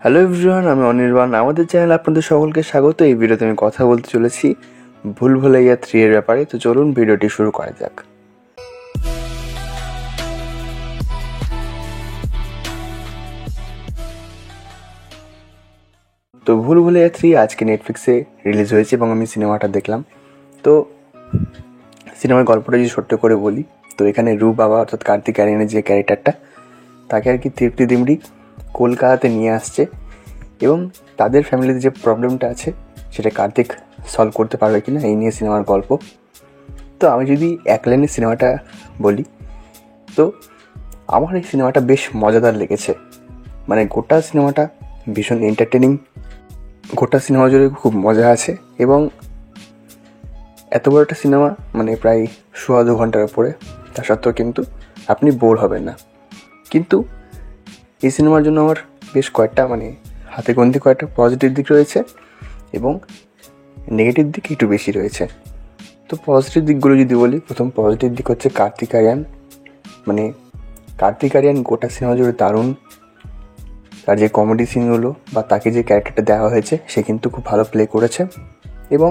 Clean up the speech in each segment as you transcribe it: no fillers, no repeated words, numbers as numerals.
Hello everyone, আমি অনির্বাণ। আমাদের চ্যানেলে আপনাদের সকলকে স্বাগত। এই ভিডিওতে আমি কথা বলতে চলেছি ভুল ভুলাইয়া 3 এর ব্যাপারে। তো চলুন ভিডিওটি শুরু করা যাক। তো ভুল ভুলাইয়া 3 আজকে নেটফ্লিক্সে রিলিজ হয়েছে এবং আমি সিনেমাটা দেখলাম। তো সিনেমার গল্পটা যদি ছোট্ট করে বলি, তো এখানে রূপ বাবা অর্থাৎ কার্তিক আরিয়ানের যে ক্যারেক্টারটা, তাকে আর কি তৃপ্তি দিমড়ি কলকাতাতে নিয়ে আসছে এবং তাদের ফ্যামিলিতে যে প্রবলেমটা আছে সেটা কার্তিক সলভ করতে পারবে কি না, এই নিয়ে সিনেমার গল্প। তো আমি যদি এক লাইনে সিনেমাটা বলি, তো আমার এই সিনেমাটা বেশ মজাদার লেগেছে। মানে গোটা সিনেমাটা ভীষণ এন্টারটেনিং, গোটা সিনেমা জুড়ে খুব মজা আছে এবং এত বড় একটা সিনেমা, মানে প্রায় 2.25 ঘন্টার উপরে, তা সত্ত্বেও কিন্তু আপনি বোর হবেন না। কিন্তু এই সিনেমার জন্য আমার বেশ কয়েকটা, মানে হাতে গোনতে কয়েকটা পজিটিভ দিক রয়েছে এবং নেগেটিভ দিক একটু বেশি রয়েছে। তো পজিটিভ দিকগুলো যদি বলি, প্রথম পজিটিভ দিক হচ্ছে কার্তিক আরিয়ান। মানে কার্তিক আরিয়ান গোটা সিনেমা জুড়ে দারুণ। তার যে কমেডি সিনগুলো বা তাকে যে ক্যারেক্টারটা দেওয়া হয়েছে, সে কিন্তু খুব ভালো প্লে করেছে এবং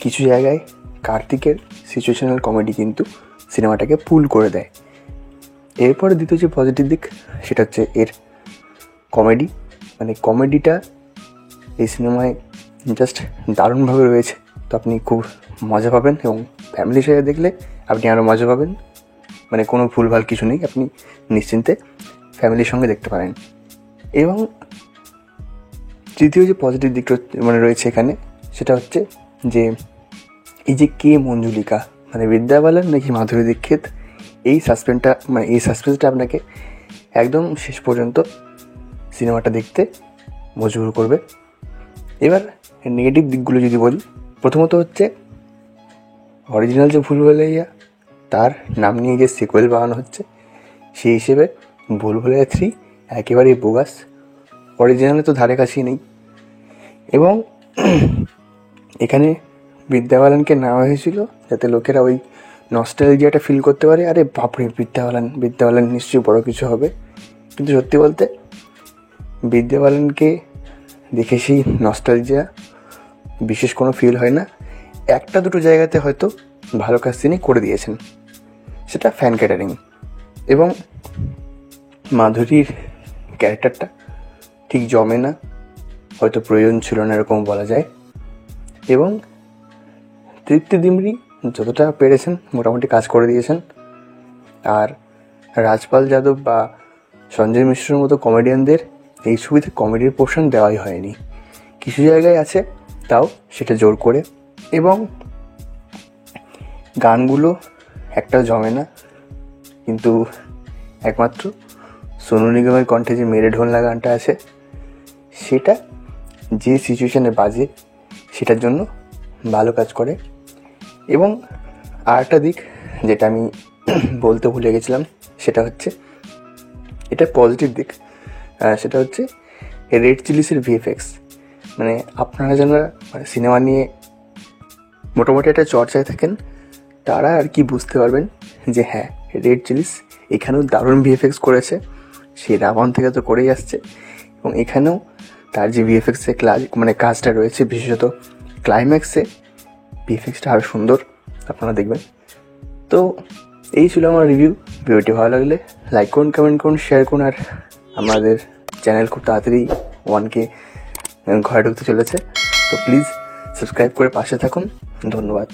কিছু জায়গায় কার্তিকের সিচুয়েশনাল কমেডি কিন্তু সিনেমাটাকে পুল করে দেয়। এরপরে দ্বিতীয় যে পজিটিভ দিক, সেটা হচ্ছে এর কমেডি। মানে কমেডিটা এই সিনেমায় জাস্ট দারুণভাবে রয়েছে। তো আপনি খুব মজা পাবেন এবং ফ্যামিলির সাথে দেখলে আপনি আরও মজা পাবেন। মানে কোনো ভুলভাল কিছু নেই, আপনি নিশ্চিন্তে ফ্যামিলির সঙ্গে দেখতে পারেন। এবং তৃতীয় যে পজিটিভ দিক মানে রয়েছে এখানে, সেটা হচ্ছে যে এই যে কে মঞ্জুলিকা, মানে বিদ্যা বালান নাকি মাধুরী দীক্ষিত, এই সাসপেন্সটা আপনাকে একদম শেষ পর্যন্ত সিনেমাটা দেখতে মজবুর করবে। এবার নেগেটিভ দিকগুলো যদি বলি, প্রথমত হচ্ছে অরিজিনাল যে ভুল ভুলাইয়া, তার নাম নিয়ে যে সিকুয়েল বানানো হচ্ছে, সেই হিসেবে ভুল ভুলাইয়া 3 একেবারেই বোগাস। অরিজিনালে তো ধারে কাছেই নেই। এবং এখানে বিদ্যা বালানকে নেওয়া হয়েছিল যাতে লোকেরা ওই নস্টালজিয়াটা ফিল করতে পারে। আরে বাপরে, বিদ্যা বালান নিশ্চয়ই বড় কিছু হবে। কিন্তু সত্যি বলতে বিদ্যা বালানকে দেখে সেই নস্টালজিয়া বিশেষ কোনো ফিল হয় না। একটা দুটো জায়গাতে হয়তো ভালো কাজ তিনি করে দিয়েছেন, সেটা ফ্যান ক্যাটারিং। এবং মাধুরীর ক্যারেক্টারটা ঠিক জমে না, হয়তো প্রয়োজন ছিল না এরকম বলা যায়। এবং তৃপ্তি দিমরি যতটা পেরেছেন মোটামুটি কাজ করে দিয়েছেন। আর রাজপাল যাদব বা সঞ্জয় মিশ্রের মতো কমেডিয়ানদের এই ছবিতে কমেডির পোর্শন দেওয়াই হয়নি। কিছু জায়গায় আছে, তাও সেটা জোর করে। এবং গানগুলো একটা জমে না, কিন্তু একমাত্র সোনু নিগমের কণ্ঠে যে মেরে ঢোলনা গানটা আছে, সেটা যে সিচুয়েশনে বাজে সেটার জন্য ভালো কাজ করে। এবং আরেকটা দিক যেটা আমি বলতে ভুলে গেছিলাম, সেটা হচ্ছে, এটা পজিটিভ দিক, সেটা হচ্ছে রেড চিলিসের ভিএফএক্স। মানে আপনারা যারা সিনেমা নিয়ে মোটামুটি একটা চর্চায় থাকেন, তারা আর কি বুঝতে পারবেন যে হ্যাঁ, রেড চিলিস এখানেও দারুণ ভিএফএক্স করেছে। সে রাবণ থেকে তো করেই আসছে এবং এখানেও তার যে ভিএফএক্সের কাজটা রয়েছে, বিশেষত ক্লাইম্যাক্সে ভিএফএক্সটা আরও সুন্দর, আপনারা দেখবেন। তো এই ছিল আমার রিভিউ। ভিডিওটি ভালো লাগলে লাইক করুন, কমেন্ট করুন, শেয়ার করুন। আর আমাদের চ্যানেল খুব তাড়াতাড়ি 1K ঘরে ঢুকতে চলেছে, তো প্লিজ সাবস্ক্রাইব করে পাশে থাকুন। ধন্যবাদ।